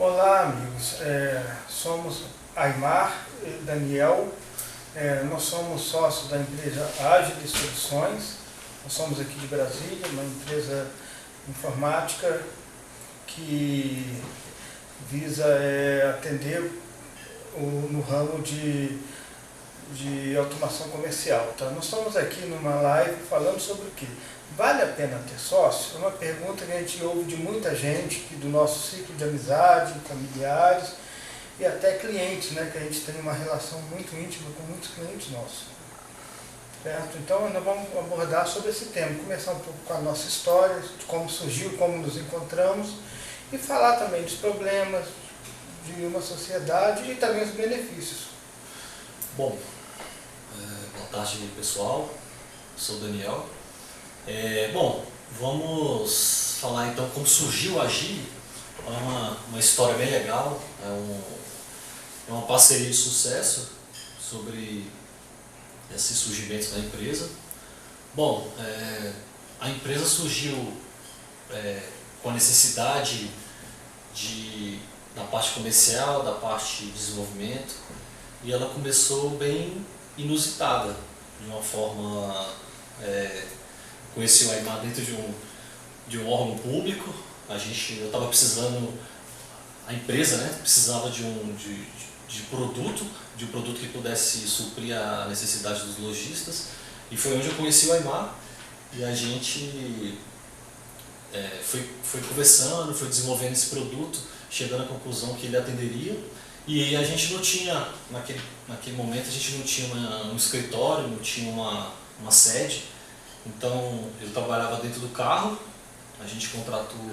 Olá, amigos. Somos Aimar e Daniel. Nós somos sócios da empresa Ágil Soluções. Nós somos aqui de Brasília, uma empresa informática que visa atender no ramo de automação comercial. Tá? Nós estamos aqui numa live falando sobre o que? Vale a pena ter sócio? É uma pergunta que a gente ouve de muita gente, do nosso ciclo de amizade, familiares e até clientes, né? Que a gente tem uma relação muito íntima com muitos clientes nossos. Certo? Então nós vamos abordar sobre esse tema, começar um pouco com a nossa história, de como surgiu, como nos encontramos e falar também dos problemas de uma sociedade e também os benefícios. Bom, boa tarde pessoal, eu sou o Daniel. Bom, vamos falar então como surgiu a Agile. É uma história bem legal, é uma parceria de sucesso sobre esses surgimentos da empresa. Bom, a empresa surgiu com a necessidade da parte comercial, da parte de desenvolvimento, e ela começou bem inusitada, de uma forma... Conheci o Aimar dentro de um órgão público. Eu estava precisando, a empresa, né, precisava de um produto que pudesse suprir a necessidade dos lojistas, e foi onde eu conheci o Aimar, e a gente foi conversando, foi desenvolvendo esse produto, chegando à conclusão que ele atenderia. E a gente não tinha, naquele momento, a gente não tinha um escritório, não tinha uma sede. Então eu trabalhava dentro do carro, a gente contratou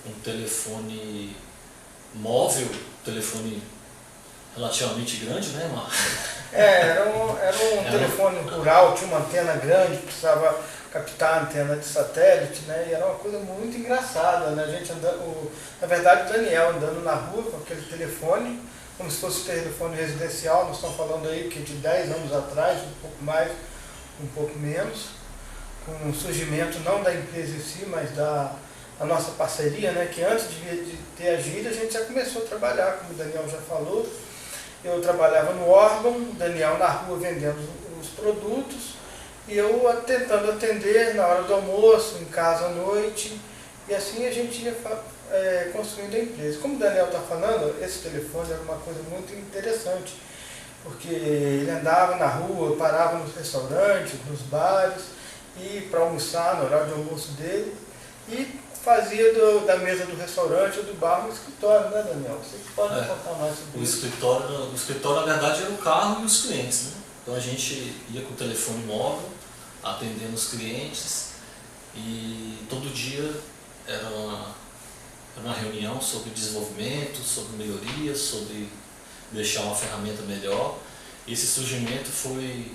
um telefone móvel, telefone relativamente grande, né, Mar? Era um telefone rural, tinha uma antena grande, precisava captar a antena de satélite, né? E era uma coisa muito engraçada, né? A gente andando, na verdade o Daniel andando na rua com aquele telefone, como se fosse um telefone residencial. Nós estamos falando aí que de 10 anos atrás, um pouco mais, um pouco menos, com o surgimento não da empresa em si, mas da nossa parceria, né? Que antes de ter a Agile, a gente já começou a trabalhar, como o Daniel já falou. Eu trabalhava no órgão, o Daniel na rua vendendo os produtos, e eu tentando atender na hora do almoço, em casa à noite, e assim a gente ia construindo a empresa. Como o Daniel está falando, esse telefone era uma coisa muito interessante, porque ele andava na rua, parava nos restaurantes, nos bares, e para almoçar no horário de almoço dele, e fazia da mesa do restaurante ou do bar um escritório, né, Daniel? Você pode contar mais sobre isso? O escritório, na verdade, era o carro e os clientes, né? Então a gente ia com o telefone móvel, atendendo os clientes, e todo dia era uma reunião sobre desenvolvimento, sobre melhorias, sobre deixar uma ferramenta melhor. Esse surgimento foi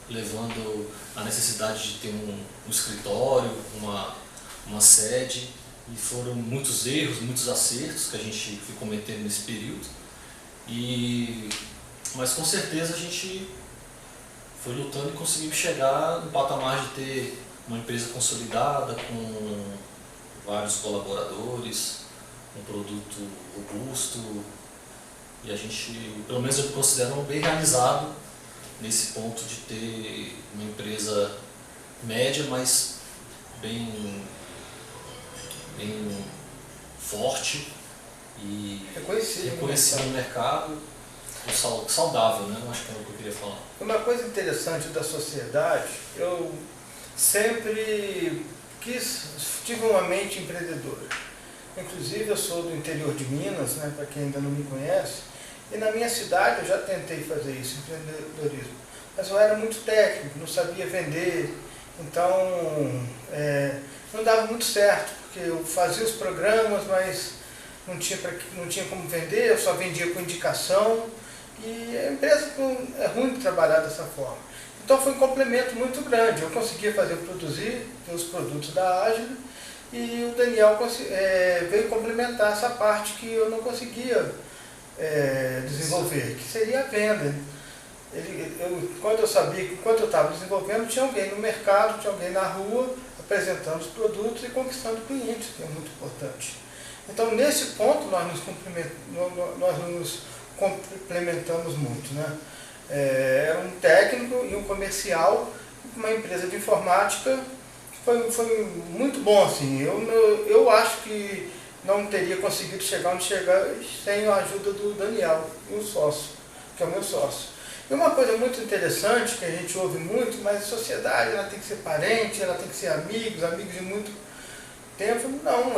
levando a necessidade de ter um escritório, uma sede, e foram muitos erros, muitos acertos que a gente foi cometendo nesse período, mas com certeza a gente foi lutando e conseguiu chegar no patamar de ter uma empresa consolidada, com vários colaboradores, um produto robusto, e a gente, pelo menos eu considero, bem realizado nesse ponto de ter uma empresa média, mas bem forte e reconhecida no mercado, saudável, né? Acho que é o que eu queria falar. Uma coisa interessante da sociedade, eu sempre tive uma mente empreendedora. Inclusive eu sou do interior de Minas, né, para quem ainda não me conhece, e na minha cidade eu já tentei fazer isso, empreendedorismo, mas eu era muito técnico, não sabia vender, então não dava muito certo, porque eu fazia os programas, mas não tinha como vender, eu só vendia com indicação, e a empresa é ruim de trabalhar dessa forma. Então foi um complemento muito grande, eu conseguia produzir os produtos da Agile, e o Daniel veio complementar essa parte que eu não conseguia desenvolver, que seria a venda. Quando eu sabia que enquanto eu estava desenvolvendo, tinha alguém no mercado, tinha alguém na rua, apresentando os produtos e conquistando clientes, que é muito importante. Então, nesse ponto, nós nos complementamos muito, né? Era um técnico e um comercial, uma empresa de informática. Foi muito bom, assim. Eu acho que não teria conseguido chegar onde chegar sem a ajuda do Daniel, meu sócio, que é o meu sócio. E uma coisa muito interessante, que a gente ouve muito, mas a sociedade ela tem que ser parente, ela tem que ser amigos de muito tempo. Não,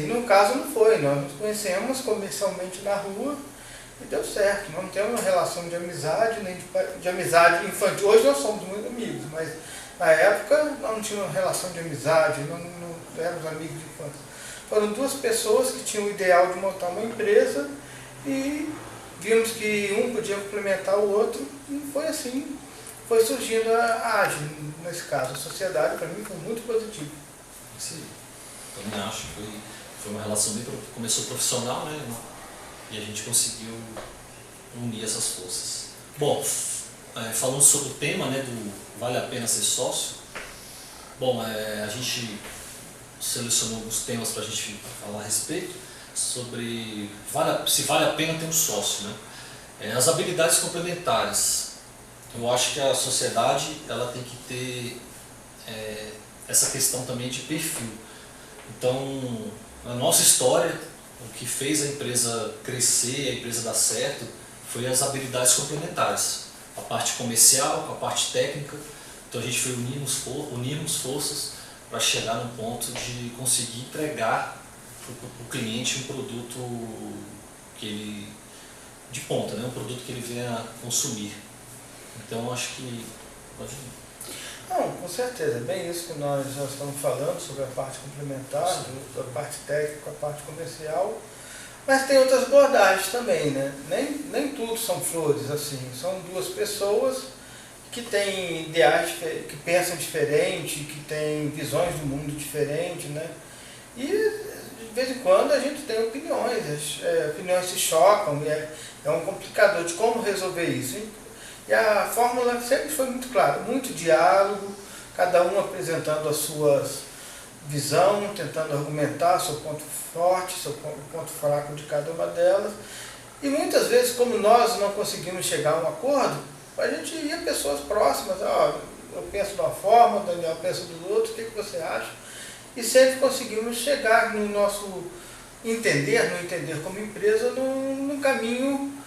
no caso não foi. Nós nos conhecemos comercialmente na rua e deu certo. Não temos uma relação de amizade, nem de amizade infantil. Hoje nós somos muito amigos, mas na época não tínhamos uma relação de amizade, não éramos amigos de infância. Foram duas pessoas que tinham o ideal de montar uma empresa e vimos que um podia complementar o outro e foi assim, foi surgindo a AGE, nesse caso. A sociedade, para mim, foi muito positiva. Sim, também acho que foi uma relação bem, começou profissional, né? E a gente conseguiu unir essas forças. Bom, falando sobre o tema, né, do vale a pena ser sócio, bom, a gente selecionou alguns temas para a gente falar a respeito sobre se vale a pena ter um sócio, né? As habilidades complementares. Eu acho que a sociedade ela tem que ter essa questão também de perfil. Então, na nossa história, o que fez a empresa crescer, a empresa dar certo, foi as habilidades complementares. A parte comercial, a parte técnica. Então a gente foi unirmos forças para chegar no ponto de conseguir entregar para o cliente um produto de ponta, né? Um produto que ele venha consumir. Então acho que pode ir. Não, com certeza, é bem isso que nós já estamos falando sobre a parte complementar, a parte técnica, a parte comercial, mas tem outras abordagens também, né? Nem tudo são flores, assim, são duas pessoas que têm ideais, que pensam diferente, que têm visões do mundo diferentes, né? E de vez em quando a gente tem opiniões, opiniões se chocam, e é um complicador de como resolver isso. E a fórmula sempre foi muito clara, muito diálogo, cada um apresentando a sua visão, tentando argumentar seu ponto forte, seu ponto fraco de cada uma delas. E muitas vezes, como nós não conseguimos chegar a um acordo, a gente ia a pessoas próximas, eu penso de uma forma, o Daniel pensa do outro, o que você acha? E sempre conseguimos chegar no nosso entender como empresa, num caminho,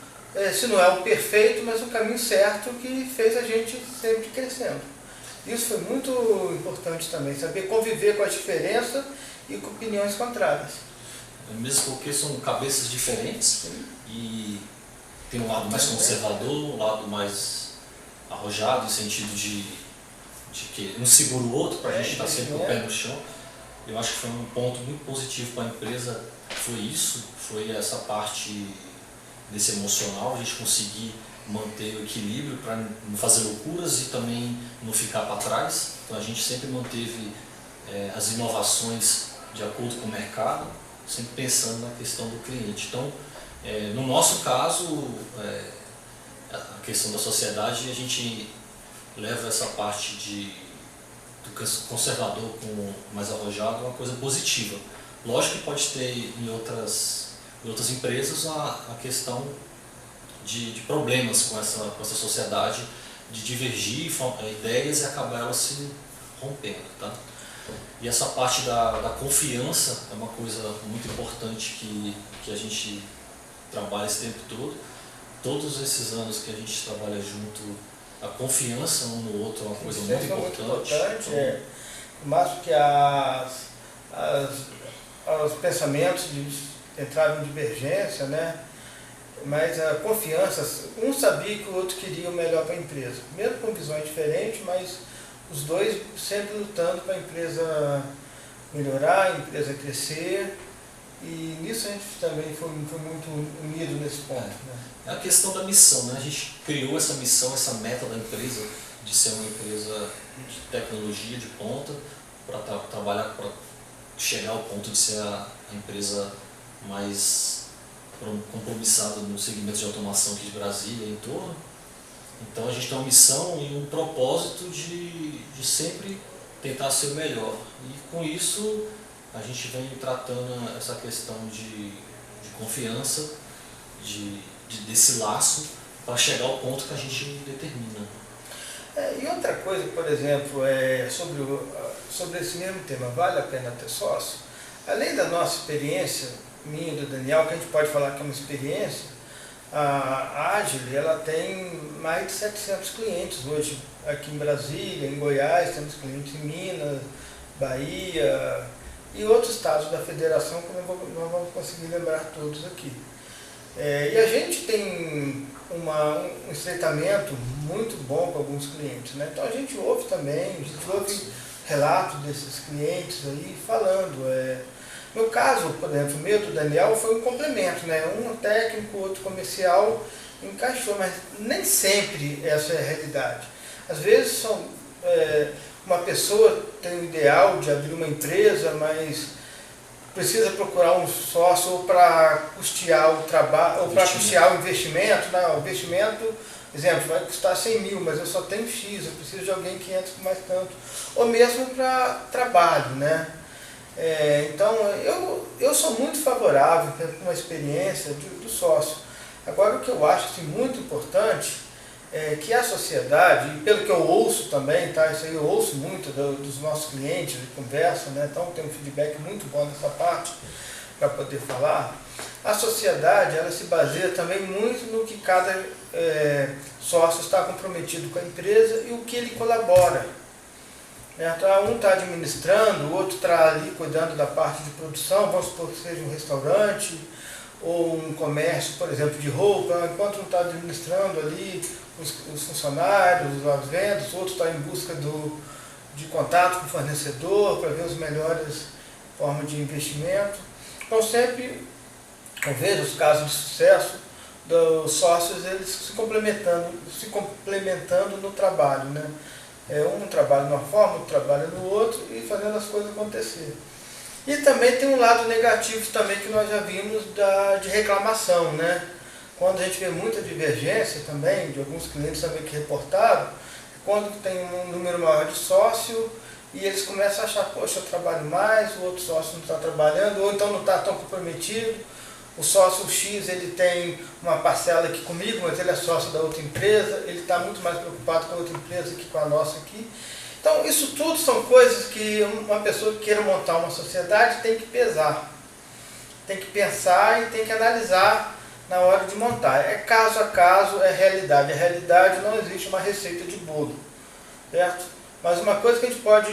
se não é o perfeito, mas o caminho certo que fez a gente sempre crescendo. Isso foi muito importante também, saber conviver com as diferenças e com opiniões contrárias. Mesmo porque são cabeças diferentes. Sim. E tem um lado mais conservador, um lado mais arrojado, no sentido de que um segura o outro, para a gente estar sempre com o pé no chão. Eu acho que foi um ponto muito positivo para a empresa, foi essa parte desse emocional, a gente conseguir manter o equilíbrio para não fazer loucuras e também não ficar para trás. Então a gente sempre manteve as inovações de acordo com o mercado, sempre pensando na questão do cliente. Então, no nosso caso, a questão da sociedade, a gente leva essa parte do conservador com o mais arrojado, uma coisa positiva. Lógico que pode ter em outras empresas a questão de problemas com essa sociedade, de divergir ideias e acabar elas se rompendo, tá? E essa parte da confiança é uma coisa muito importante que a gente trabalha esse tempo todo. Todos esses anos que a gente trabalha junto, a confiança um no outro é uma coisa muito importante. Por mais que os pensamentos entraram em divergência, né? Mas a confiança, um sabia que o outro queria o melhor para a empresa, mesmo com visões diferentes, mas os dois sempre lutando para a empresa melhorar, a empresa crescer, e nisso a gente também foi muito unido nesse ponto. Né? É a questão da missão, né? A gente criou essa missão, essa meta da empresa de ser uma empresa de tecnologia de ponta, para trabalhar, para chegar ao ponto de ser a empresa mais compromissada no segmento de automação aqui de Brasília e em torno. Então a gente tem uma missão e um propósito de sempre tentar ser o melhor. E com isso a gente vem tratando essa questão de confiança, desse laço, para chegar ao ponto que a gente determina. E outra coisa, por exemplo, sobre esse mesmo tema, vale a pena ter sócio? Além da nossa experiência, minha e do Daniel, que a gente pode falar que é uma experiência, a Agile, ela tem mais de 700 clientes hoje, aqui em Brasília, em Goiás, temos clientes em Minas, Bahia e outros estados da federação que não vamos conseguir lembrar todos aqui. E a gente tem um estreitamento muito bom com alguns clientes, né? Então a gente ouve também, a gente ouve relatos desses clientes aí falando. No caso, por exemplo, o meu do Daniel foi um complemento, né? Um técnico, outro comercial, encaixou, mas nem sempre essa é a realidade. Às vezes uma pessoa tem o ideal de abrir uma empresa, mas precisa procurar um sócio ou para custear o trabalho, ou para custear o investimento. Não, o investimento, exemplo, vai custar 100 mil, mas eu só tenho X, eu preciso de alguém que entre com mais tanto. Ou mesmo para trabalho, né? Então, eu sou muito favorável com a experiência do sócio. Agora, o que eu acho assim, muito importante é que a sociedade, e pelo que eu ouço também, tá? Isso aí eu ouço muito dos nossos clientes, de conversa, né? Então tem um feedback muito bom nessa parte para poder falar. A sociedade, ela se baseia também muito no que cada sócio está comprometido com a empresa e o que ele colabora. Então, um está administrando, o outro está ali cuidando da parte de produção, vamos supor que seja um restaurante ou um comércio, por exemplo, de roupa, enquanto um está administrando ali os funcionários, as vendas, o outro está em busca de contato com o fornecedor para ver as melhores formas de investimento. Então sempre eu vejo os casos de sucesso dos sócios, eles se complementando no trabalho, né? Um trabalha de uma forma, outro trabalha no outro e fazendo as coisas acontecer. E também tem um lado negativo também que nós já vimos de reclamação, né? Quando a gente vê muita divergência também, de alguns clientes também que reportaram, quando tem um número maior de sócio e eles começam a achar, poxa, eu trabalho mais, o outro sócio não está trabalhando, ou então não está tão comprometido. O sócio X, ele tem uma parcela aqui comigo, mas ele é sócio da outra empresa, ele está muito mais preocupado com a outra empresa que com a nossa aqui. Então, isso tudo são coisas que uma pessoa que queira montar uma sociedade tem que pesar. Tem que pensar e tem que analisar na hora de montar. É caso a caso, é realidade. A realidade não existe uma receita de bolo, certo? Mas uma coisa que a gente pode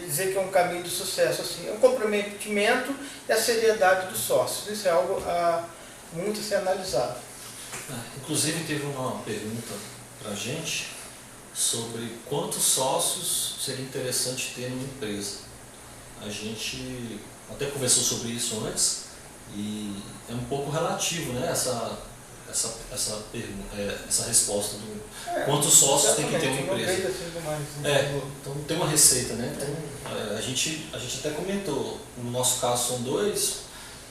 dizer que é um caminho de sucesso assim, é o comprometimento e a seriedade dos sócios. Isso é algo muito a ser analisado. Inclusive teve uma pergunta para a gente sobre quantos sócios seria interessante ter numa empresa. A gente até conversou sobre isso antes e é um pouco relativo, né, essa resposta do quantos sócios tem que ter uma empresa. Então não tem uma receita, né? Então, a gente até comentou, no nosso caso são dois,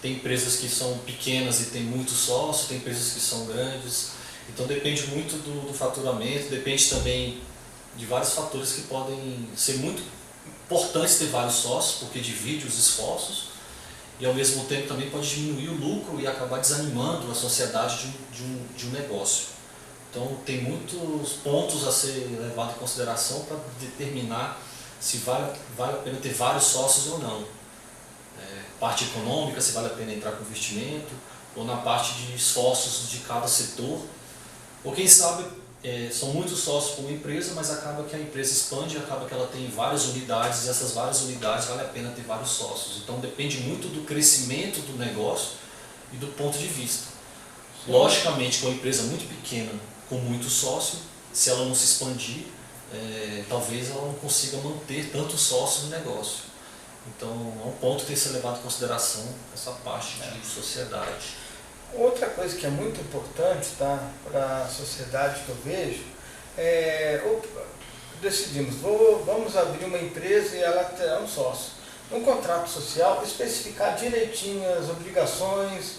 tem empresas que são pequenas e tem muitos sócios, tem empresas que são grandes, então depende muito do faturamento, depende também de vários fatores que podem ser muito importantes ter vários sócios, porque divide os esforços, e ao mesmo tempo também pode diminuir o lucro e acabar desanimando a sociedade de um negócio. Então tem muitos pontos a ser levado em consideração para determinar se vale a pena ter vários sócios ou não. Parte econômica, se vale a pena entrar com investimento, ou na parte de esforços de cada setor, ou quem sabe são muitos sócios para uma empresa, mas acaba que a empresa expande, acaba que ela tem várias unidades, e essas várias unidades vale a pena ter vários sócios. Então depende muito do crescimento do negócio e do ponto de vista. Sim. Logicamente, com uma empresa muito pequena, com muito sócio, se ela não se expandir, talvez ela não consiga manter tantos sócios no negócio. Então é um ponto que tem que ser levado em consideração, essa parte de sociedade. Outra coisa que é muito importante, tá, para a sociedade que eu vejo, decidimos, vamos abrir uma empresa e ela terá um sócio. No contrato social, especificar direitinho as obrigações,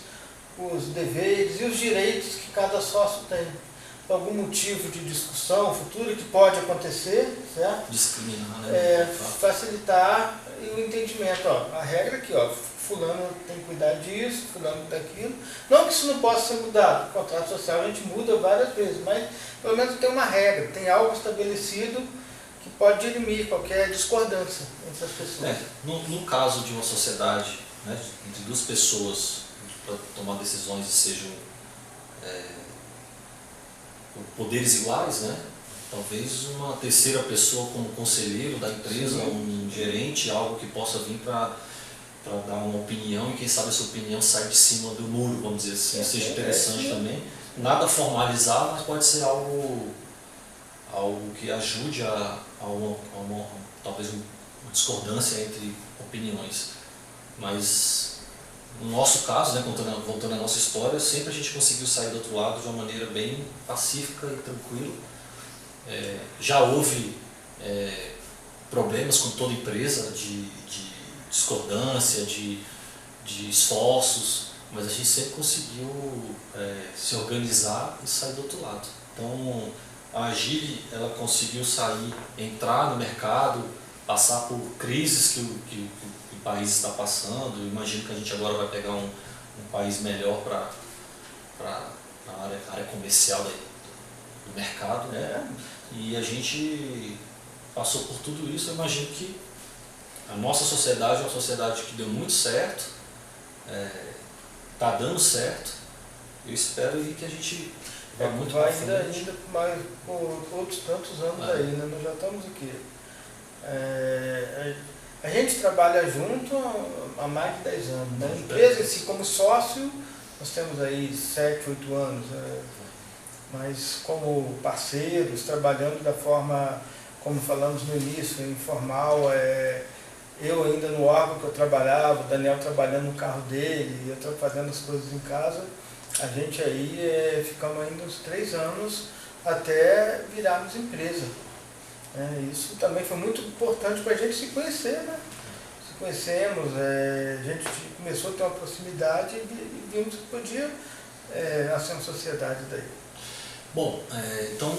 os deveres e os direitos que cada sócio tem. Por algum motivo de discussão futura que pode acontecer, certo? Discriminar, né? Facilitar e o entendimento, ó, a regra aqui, ó, fulano tem que cuidar disso, fulano daquilo. Não que isso não possa ser mudado, o contrato social a gente muda várias vezes, mas pelo menos tem uma regra, tem algo estabelecido que pode dirimir qualquer discordância entre as pessoas. No caso de uma sociedade, né, entre duas pessoas, para tomar decisões que sejam poderes iguais, né? Talvez uma terceira pessoa como conselheiro da empresa, um gerente, algo que possa vir para dar uma opinião e quem sabe essa opinião sai de cima do muro, vamos dizer assim, seja interessante também. Nada formalizado, mas pode ser algo que ajude a talvez uma discordância entre opiniões. Mas no nosso caso, né, voltando à nossa história, sempre a gente conseguiu sair do outro lado de uma maneira bem pacífica e tranquila. Já houve problemas com toda empresa de discordância, de esforços, mas a gente sempre conseguiu se organizar e sair do outro lado. Então a Agile, ela conseguiu entrar no mercado, passar por crises que o país está passando. Eu imagino que a gente agora vai pegar um país melhor para a área comercial do mercado, né? E a gente passou por tudo isso. Eu imagino que a nossa sociedade é uma sociedade que deu muito certo, está dando certo. Eu espero que a gente vá muito para frente. Ainda mais por outros tantos anos aí, né? Nós já estamos aqui. A gente trabalha junto há mais de 10 anos. Né? A empresa em si, como sócio, nós temos aí 7, 8 anos. Mas como parceiros, trabalhando da forma, como falamos no início, informal, eu ainda no órgão que eu trabalhava, o Daniel trabalhando no carro dele, eu fazendo as coisas em casa, a gente aí ficamos ainda uns 3 anos até virarmos empresa. Isso também foi muito importante para a gente se conhecer, né? Se conhecemos, a gente começou a ter uma proximidade e vimos que podia nascer uma sociedade daí. Bom, então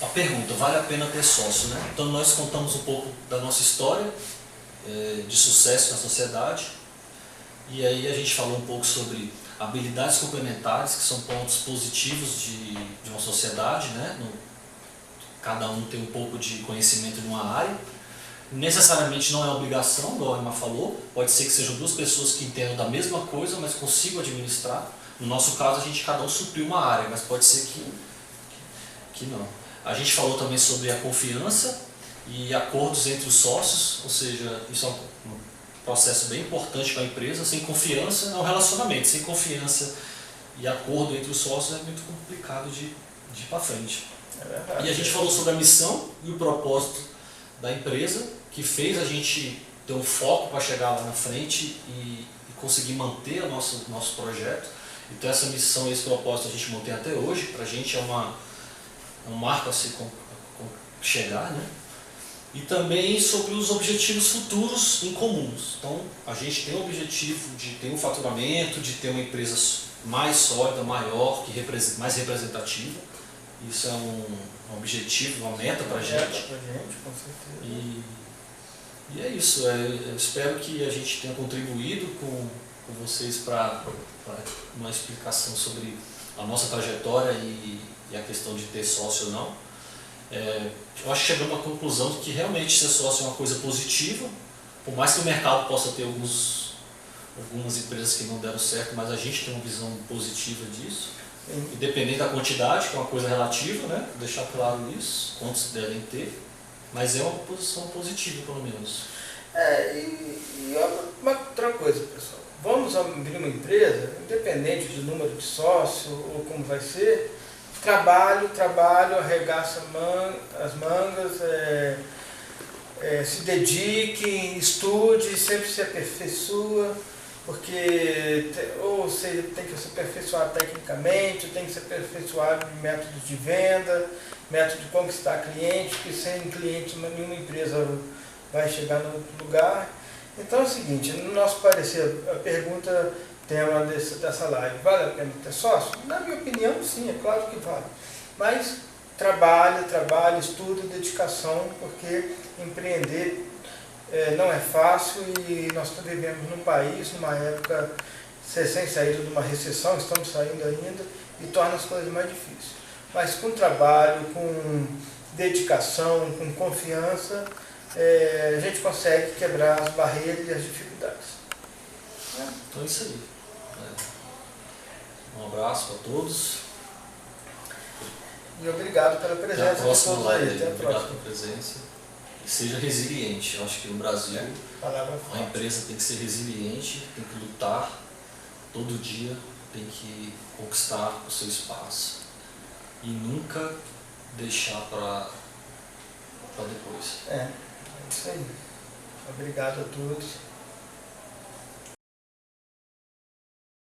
a pergunta, vale a pena ter sócio, né? Então nós contamos um pouco da nossa história de sucesso na sociedade, e aí a gente falou um pouco sobre habilidades complementares, que são pontos positivos de uma sociedade, né? Cada um tem um pouco de conhecimento de uma área. Necessariamente não é obrigação, igual a Emma falou, pode ser que sejam duas pessoas que entendam da mesma coisa, mas consigam administrar. No nosso caso, cada um supriu uma área, mas pode ser que não. A gente falou também sobre a confiança e acordos entre os sócios, ou seja, isso é um processo bem importante para a empresa. Sem confiança é um relacionamento, sem confiança e acordo entre os sócios é muito complicado de ir para frente. E a gente falou sobre a missão e o propósito da empresa, que fez a gente ter um foco para chegar lá na frente e conseguir manter o nosso projeto. Então essa missão e esse propósito a gente mantém até hoje. Para a gente é um marco a se chegar, né? E também sobre os objetivos futuros em comuns. Então a gente tem o objetivo de ter um faturamento, de ter uma empresa mais sólida, maior, mais representativa. Isso é um objetivo, uma meta para a gente. Com certeza. E é isso. Eu espero que a gente tenha contribuído com vocês para uma explicação sobre a nossa trajetória e a questão de ter sócio ou não. Eu acho que chegamos à conclusão de que realmente ser sócio é uma coisa positiva, por mais que o mercado possa ter algumas empresas que não deram certo, mas a gente tem uma visão positiva disso. Independente da quantidade, que é uma coisa relativa, né? Deixar claro isso, quantos devem ter, mas é uma posição positiva, pelo menos. E uma outra coisa, pessoal, vamos abrir uma empresa, independente do número de sócios ou como vai ser, trabalho, arregaça as mangas, se dedique, estude, sempre se aperfeiçoa. Porque ou seja, tem que se aperfeiçoar tecnicamente, tem que se aperfeiçoar em métodos de venda, método de conquistar cliente, porque sem cliente nenhuma empresa vai chegar no lugar. Então é o seguinte, no nosso parecer, a pergunta tema dessa live, vale a pena ter sócio? Na minha opinião, sim, é claro que vale. Mas trabalho, estudo, dedicação, porque empreender não é fácil e nós vivemos num país, numa época sem saída de uma recessão, estamos saindo ainda, e torna as coisas mais difíceis. Mas com trabalho, com dedicação, com confiança, a gente consegue quebrar as barreiras e as dificuldades. Então é isso aí. Um abraço a todos. E obrigado pela presença de todos aí. Até a obrigado próxima. pela presença. E seja resiliente. Eu acho que no Brasil Palavra a forte. empresa tem que ser resiliente, tem que lutar todo dia, tem que conquistar o seu espaço e nunca deixar para depois. É isso aí. Obrigado a todos.